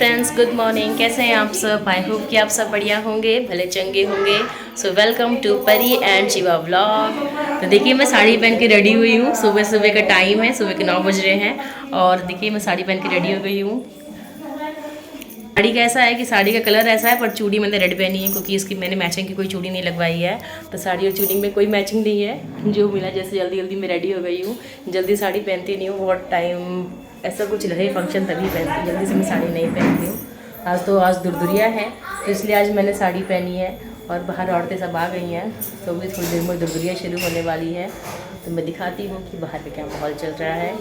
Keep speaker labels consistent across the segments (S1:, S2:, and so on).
S1: Friends, good morning. कैसे हैं आप सब? आई होप कि आप सब बढ़िया होंगे, भले चंगे होंगे। सो वेलकम टू परी एंड शिवा व्लॉग। तो देखिए मैं साड़ी पहन के रेडी हुई हूँ। सुबह सुबह का टाइम है, सुबह के 9 बज रहे हैं और देखिए मैं साड़ी पहन के रेडी हो गई हूँ। साड़ी का ऐसा है कि साड़ी का कलर ऐसा है, पर चूड़ी मैंने रेड पहनी है क्योंकि इसकी मैंने मैचिंग की कोई चूड़ी नहीं लगवाई है। तो साड़ी और चूड़ी में कोई मैचिंग नहीं है, जो मिला जैसे जल्दी जल्दी मैं रेडी हो गई हूँ। जल्दी साड़ी पहनती नहीं हूँ, बहुत टाइम ऐसा कुछ रहे फंक्शन तभी पहनती हूँ, जल्दी से मैं साड़ी नहीं पहनती हूँ। आज दुरदुरिया है तो इसलिए आज मैंने साड़ी पहनी है और बाहर औरतें सब आ गई हैं, तो भी थोड़ी देर में दुरदुरिया शुरू होने वाली है। तो मैं दिखाती हूँ कि बाहर पे क्या माहौल चल रहा है।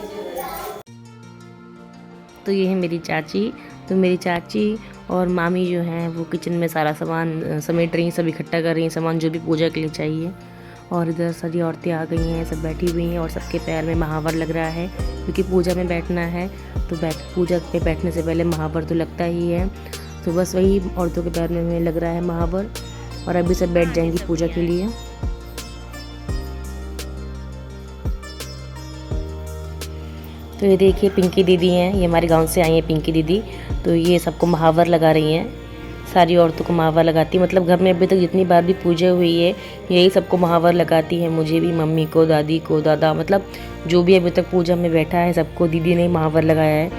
S1: तो ये है मेरी चाची। तो मेरी चाची और मामी जो हैं वो किचन में सारा सामान समेट रही हैं, सब इकट्ठा कर रही हैं, सामान जो भी पूजा के लिए चाहिए। और इधर सारी औरतें आ गई हैं, सब बैठी हुई हैं और सबके पैर में महावर लग रहा है क्योंकि पूजा में बैठना है। तो पूजा पे बैठने से पहले महावर तो लगता ही है। तो बस वही औरतों के पैर में लग रहा है महावर और अभी सब बैठ जाएंगी पूजा के लिए। तो ये देखिए पिंकी दीदी हैं, ये हमारे गांव से आई हैं पिंकी दीदी। तो ये सबको महावर लगा रही हैं, सारी औरतों को महावर लगाती है। मतलब घर में अभी तक जितनी बार भी पूजा हुई है यही सबको महावर लगाती है, मुझे भी, मम्मी को, दादी को, दादा, मतलब जो भी अभी तक पूजा में बैठा है सबको दीदी ने महावर लगाया है।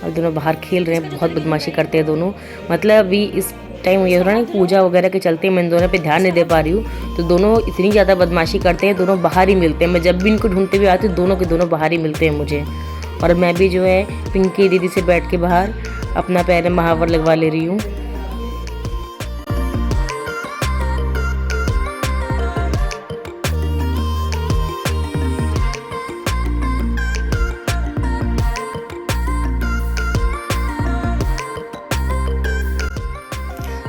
S1: और दोनों बाहर खेल रहे हैं, बहुत बदमाशी करते हैं दोनों। मतलब अभी इस टाइम ये हो रहा है पूजा वगैरह के चलते मैं दोनों पे ध्यान नहीं दे पा रही हूँ, तो दोनों इतनी ज़्यादा बदमाशी करते हैं, दोनों बाहर ही मिलते हैं। मैं जब भी इनको ढूंढते हुए आती हूँ दोनों के दोनों बाहर ही मिलते हैं मुझे। और मैं भी जो है पिंकी दीदी से बैठ के बाहर अपना पैर में महावर लगवा ले रही हूँ।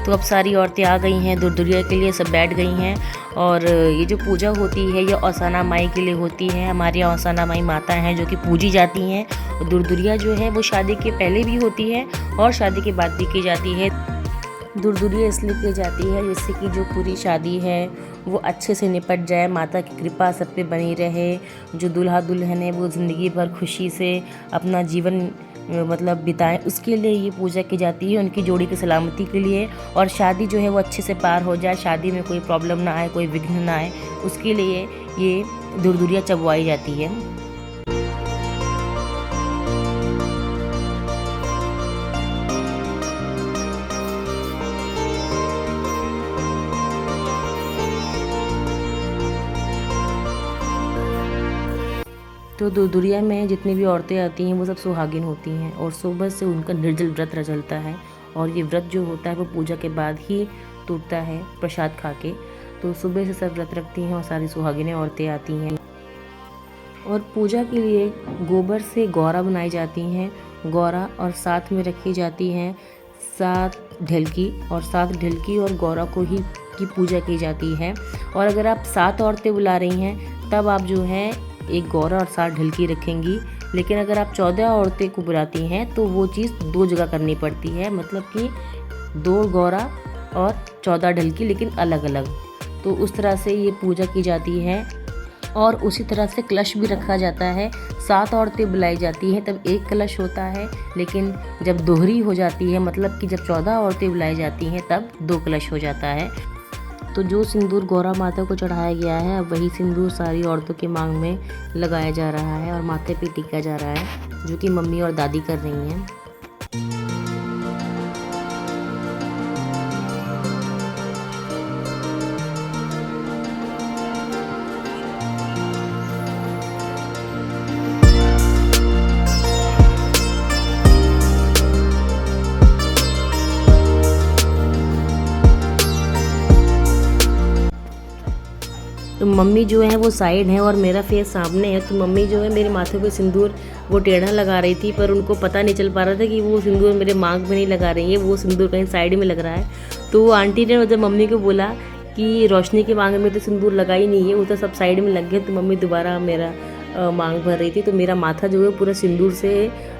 S1: तो अब सारी औरतें आ गई हैं दुरदुरिया के लिए, सब बैठ गई हैं। और ये जो पूजा होती है ये औसाना माई के लिए होती है। हमारे यहाँ औसाना माई माता हैं जो कि पूजी जाती हैं। और दुरदुरिया जो है वो शादी के पहले भी होती है और शादी के बाद भी की जाती है। दुरदुरिया इसलिए की जाती है जिससे कि जो पूरी शादी है वो अच्छे से निपट जाए, माता की कृपा सब पे बनी रहे। जो दूल्हा दुल्हन है वो ज़िंदगी भर खुशी से अपना जीवन मतलब बिताएं, उसके लिए ये पूजा की जाती है, उनकी जोड़ी की सलामती के लिए। और शादी जो है वो अच्छे से पार हो जाए, शादी में कोई प्रॉब्लम ना आए, कोई विघ्न ना आए, उसके लिए ये दुरदुरिया चबवाई जाती है। तो दुरदुरिया में जितनी भी औरतें आती हैं वो सब सुहागिन होती हैं और सुबह से उनका निर्जल व्रत चलता है। और ये व्रत जो होता है वो पूजा के बाद ही टूटता है प्रसाद खा के। तो सुबह से सब व्रत रखती हैं और सारी सुहागिनें औरतें आती हैं। और पूजा के लिए गोबर से गौरा बनाई जाती हैं, गौरा, और साथ में रखी जाती हैं 7 ढिलकी, और 7 ढिलकी और गौरा को ही की पूजा की जाती है। और अगर आप 7 औरतें बुला रही हैं तब आप जो है एक गौरा और 7 ढिलकी रखेंगी। लेकिन अगर आप 14 औरतें को बुलाती हैं तो वो चीज़ 2 जगह करनी पड़ती है, मतलब कि 2 गौरा और 14 ढिलकी, लेकिन अलग अलग। तो उस तरह से ये पूजा की जाती है। और उसी तरह से कलश भी रखा जाता है। 7 औरतें बुलाई जाती हैं तब एक कलश होता है, लेकिन जब दोहरी हो जाती है, मतलब कि जब 14 औरतें बुलाई जाती हैं तब 2 कलश हो जाता है। तो जो सिंदूर गौरा माता को चढ़ाया गया है वही सिंदूर सारी औरतों के मांग में लगाया जा रहा है और माथे पे टिका जा रहा है, जो कि मम्मी और दादी कर रही हैं। तो मम्मी जो है वो साइड है और मेरा फेस सामने है। तो मम्मी जो है मेरे माथे पे सिंदूर वो टेढ़ा लगा रही थी, पर उनको पता नहीं चल पा रहा था कि वो सिंदूर मेरे मांग में नहीं लगा रही है, वो सिंदूर कहीं साइड में लग रहा है। तो वो आंटी ने जब मम्मी को बोला कि रोशनी के मांग में तो सिंदूर लगा ही नहीं है, वो तो सब साइड में लग गया, तो मम्मी दोबारा मेरा मांग भर रही थी। तो मेरा माथा जो है पूरा सिंदूर से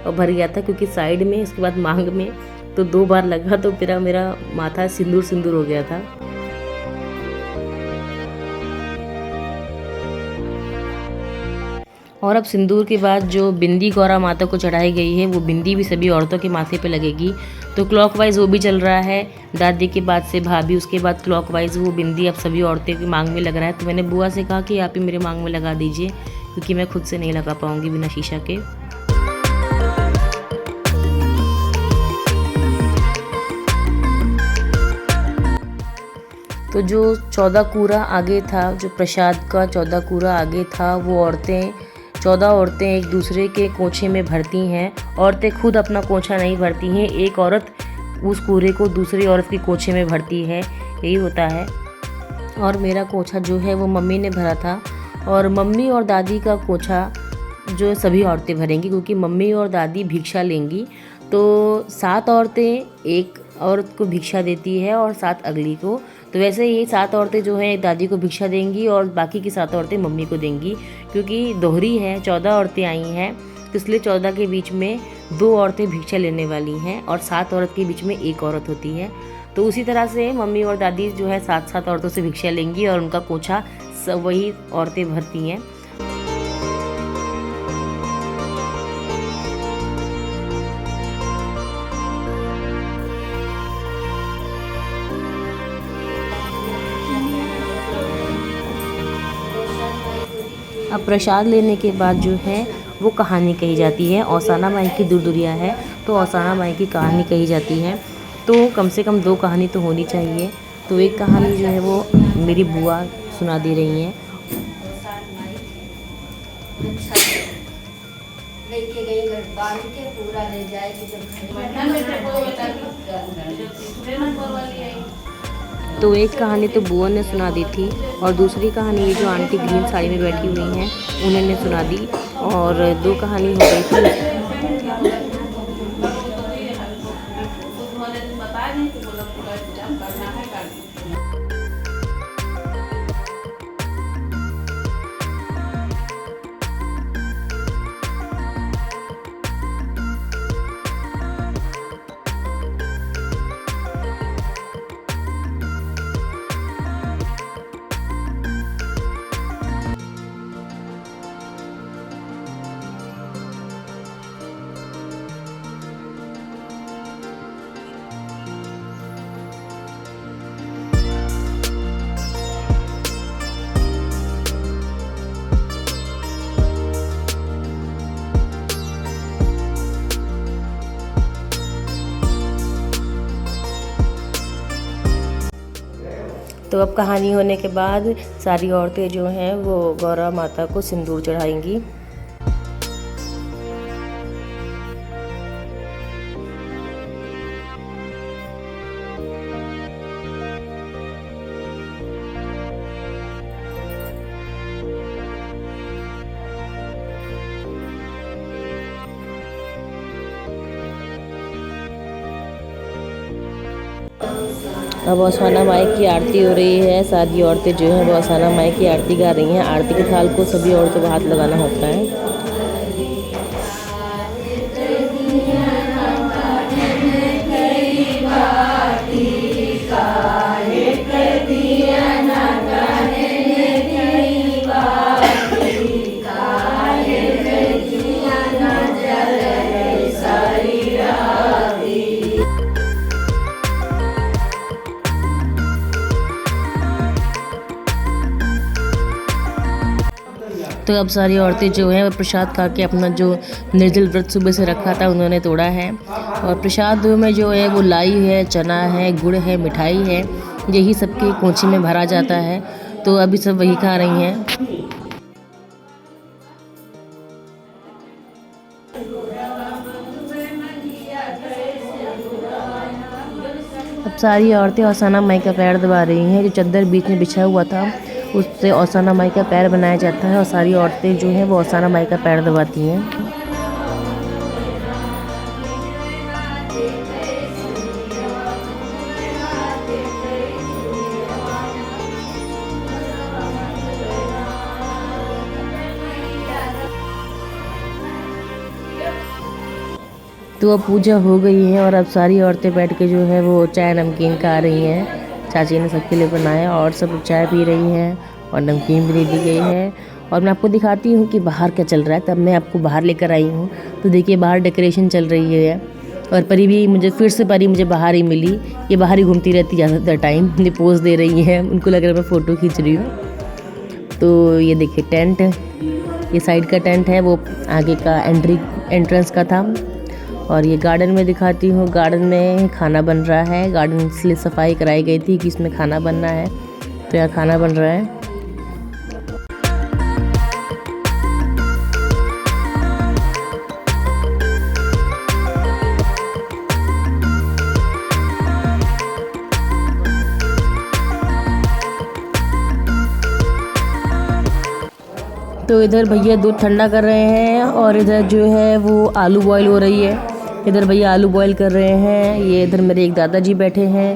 S1: भर गया था, क्योंकि साइड में, इसके बाद मांग में, तो 2 बार लगा, तो फिर मेरा माथा सिंदूर सिंदूर हो गया था। और अब सिंदूर के बाद जो बिंदी गौरा माता को चढ़ाई गई है वो बिंदी भी सभी औरतों के माथे पे लगेगी। तो क्लॉकवाइज वो भी चल रहा है, दादी के बाद से भाभी, उसके बाद क्लॉकवाइज वो बिंदी अब सभी औरतें की मांग में लग रहा है। तो मैंने बुआ से कहा कि आप ही मेरे मांग में लगा दीजिए, क्योंकि मैं खुद से नहीं लगा पाऊँगी बिना शीशा के। तो जो 14 कूरा आगे था, जो प्रसाद का 14 कूरा आगे था, वो 14 औरतें एक दूसरे के कोछे में भरती हैं। औरतें खुद अपना कोछा नहीं भरती हैं, एक औरत उस कूरे को दूसरी औरत के कोछे में भरती है, यही होता है। और मेरा कोछा जो है वो मम्मी ने भरा था, और मम्मी और दादी का कोछा जो सभी औरतें भरेंगी, क्योंकि मम्मी और दादी भिक्षा लेंगी। तो 7 औरतें एक औरत को भिक्षा देती है और 7 अगली को। तो वैसे ये 7 औरतें जो हैं दादी को भिक्षा देंगी और बाकी की 7 औरतें मम्मी को देंगी, क्योंकि दोहरी है, 14 औरतें आई हैं, तो इसलिए 14 के बीच में 2 औरतें भिक्षा लेने वाली हैं और 7 औरत के बीच में एक औरत होती है। तो उसी तरह से मम्मी और दादी जो है 7-7 औरतों से भिक्षा लेंगी और उनका कोछा सब वही औरतें भरती हैं। अब प्रसाद लेने के बाद जो है वो कहानी कही जाती है। औसाना माई की दुरदुरिया है, तो औसाना माई की कहानी कही जाती है। तो कम से कम 2 कहानी तो होनी चाहिए। तो एक कहानी जो है वो मेरी बुआ सुना दे रही हैं। लेके गई घर बांध के पूरा ले जाएगी तो एक कहानी तो बुआ ने सुना दी थी, और दूसरी कहानी ये जो आंटी ग्रीन साड़ी में बैठी हुई हैं उन्होंने सुना दी, और 2 कहानी हो गई थी। तो अब कहानी होने के बाद सारी औरतें जो हैं वो गौरा माता को सिंदूर चढ़ाएंगी। अब औसाना माई की आरती हो रही है। सारी औरतें जो हैं वो औसाना माई की आरती गा रही हैं। आरती के थाल को सभी औरतों को हाथ लगाना होता है। तो अब सारी औरतें जो हैं वो प्रसाद खा के अपना जो निर्जल व्रत सुबह से रखा था उन्होंने तोड़ा है। और प्रसाद में जो है वो लाई है, चना है, गुड़ है, मिठाई है, यही सबके कोंची में भरा जाता है। तो अभी सब वही खा रही हैं। अब सारी औरतें औसाना माई का पैर दबा रही हैं। जो चद्दर बीच में बिछा हुआ था उससे औसाना माई का पैर बनाया जाता है, और सारी औरतें जो हैं वो औसाना माई का पैर दबाती हैं। तो अब पूजा हो गई है और अब सारी औरतें बैठ के जो है वो चाय नमकीन खा रही हैं। चाची ने सबके लिए बनाया और सब चाय पी रही हैं और नमकीन भी दे दी गई है। और मैं आपको दिखाती हूँ कि बाहर क्या चल रहा है। तब मैं आपको बाहर लेकर आई हूँ। तो देखिए बाहर डेकोरेशन चल रही है और परी भी मुझे बाहर ही मिली। ये बाहर ही घूमती रहती है ज़्यादातर टाइम, ये पोज दे रही है, उनको लग रहा है मैं फ़ोटो खींच रही हूँ। तो ये देखिए टेंट, ये साइड का टेंट है, वो आगे का एंट्रेंस का था। और ये गार्डन में दिखाती हूँ, गार्डन में खाना बन रहा है। गार्डन इसलिए सफाई कराई गई थी कि इसमें खाना बनना है, तो यहाँ खाना बन रहा है। तो इधर भैया दूध ठंडा कर रहे हैं और इधर जो है वो आलू बॉईल हो रही है। इधर भैया आलू बॉईल कर रहे हैं। ये इधर मेरे एक दादाजी बैठे हैं,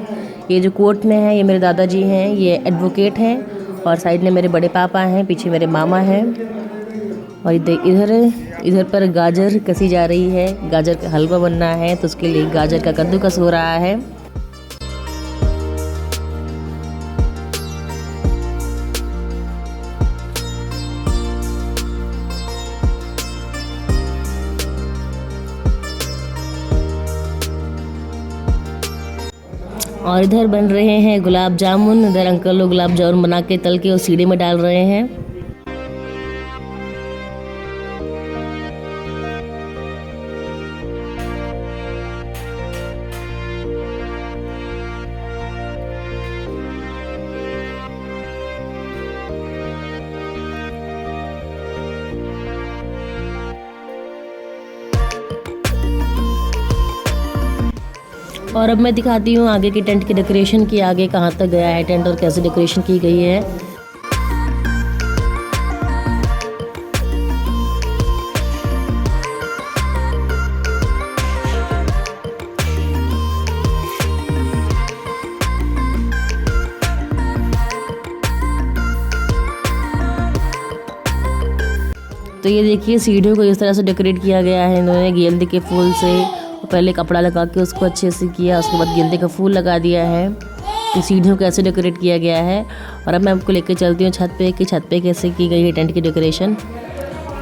S1: ये जो कोर्ट में है ये मेरे दादाजी हैं, ये एडवोकेट हैं। और साइड में मेरे बड़े पापा हैं, पीछे मेरे मामा हैं। और इधर पर गाजर कसी जा रही है, गाजर का हलवा बनना है, तो उसके लिए गाजर का कद्दूकस हो रहा है। और इधर बन रहे हैं गुलाब जामुन। इधर अंकल लोग गुलाब जामुन बना के तल के उस सीढ़ी में डाल रहे हैं। और अब मैं दिखाती हूँ आगे की टेंट की डेकोरेशन की, आगे कहाँ तक गया है टेंट और कैसे डेकोरेशन की गई है। तो ये देखिए सीढ़ियों को इस तरह से डेकोरेट किया गया है इन्होंने गेंदे के फूल से। पहले कपड़ा लगा के उसको अच्छे से किया, उसके बाद गेंदे का फूल लगा दिया है। तो सीढ़ियों को ऐसे डेकोरेट किया गया है। और अब मैं आपको लेकर चलती हूँ छत पे कि छत पे कैसे की गई है टेंट की डेकोरेशन।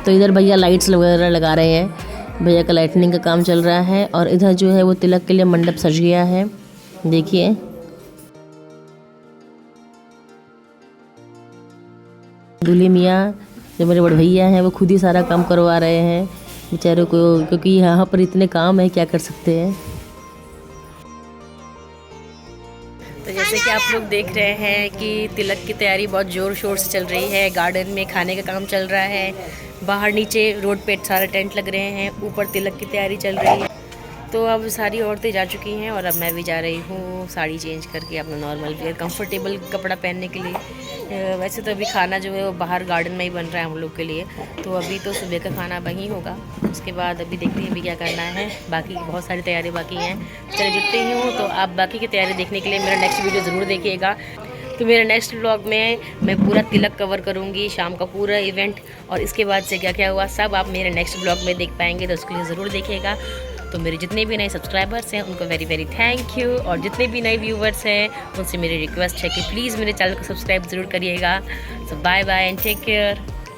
S1: तो इधर भैया लाइट्स वगैरह लगा रहे हैं, भैया का लाइटनिंग का काम चल रहा है। और इधर जो है वो तिलक के लिए मंडप सज गया है, देखिए। दूल्हे मियाँ जो मेरे बड़े भैया हैं वो खुद ही सारा काम करवा रहे हैं बेचारों को, क्योंकि यहाँ पर इतने काम है, क्या कर सकते हैं। तो जैसे कि आप लोग देख रहे हैं कि तिलक की तैयारी बहुत ज़ोर शोर से चल रही है। गार्डन में खाने का काम चल रहा है, बाहर नीचे रोड पे सारे टेंट लग रहे हैं, ऊपर तिलक की तैयारी चल रही है। तो अब सारी औरतें जा चुकी हैं और अब मैं भी जा रही हूँ साड़ी चेंज करके अपना नॉर्मल वेयर कंफर्टेबल कपड़ा पहनने के लिए। वैसे तो अभी खाना जो है वो बाहर गार्डन में ही बन रहा है हम लोग के लिए, तो अभी तो सुबह का खाना वहीं होगा। उसके बाद अभी देखते हैं अभी क्या करना है, बाकी बहुत सारी तैयारी बाकी हैं। चलिए देखते ही हूँ। तो आप बाकी की तैयारी देखने के लिए मेरा नेक्स्ट वीडियो ज़रूर देखिएगा। तो मेरे नेक्स्ट व्लॉग में मैं पूरा तिलक कवर करूँगी, शाम का पूरा इवेंट, और इसके बाद से क्या क्या हुआ सब आप मेरे नेक्स्ट व्लॉग में देख पाएंगे, तो उसके लिए ज़रूर देखिएगा। तो मेरे जितने भी नए सब्सक्राइबर्स हैं उनको वेरी वेरी थैंक यू, और जितने भी नए व्यूवर्स हैं उनसे मेरी रिक्वेस्ट है कि प्लीज़ मेरे चैनल को सब्सक्राइब ज़रूर करिएगा। So bye bye and take care.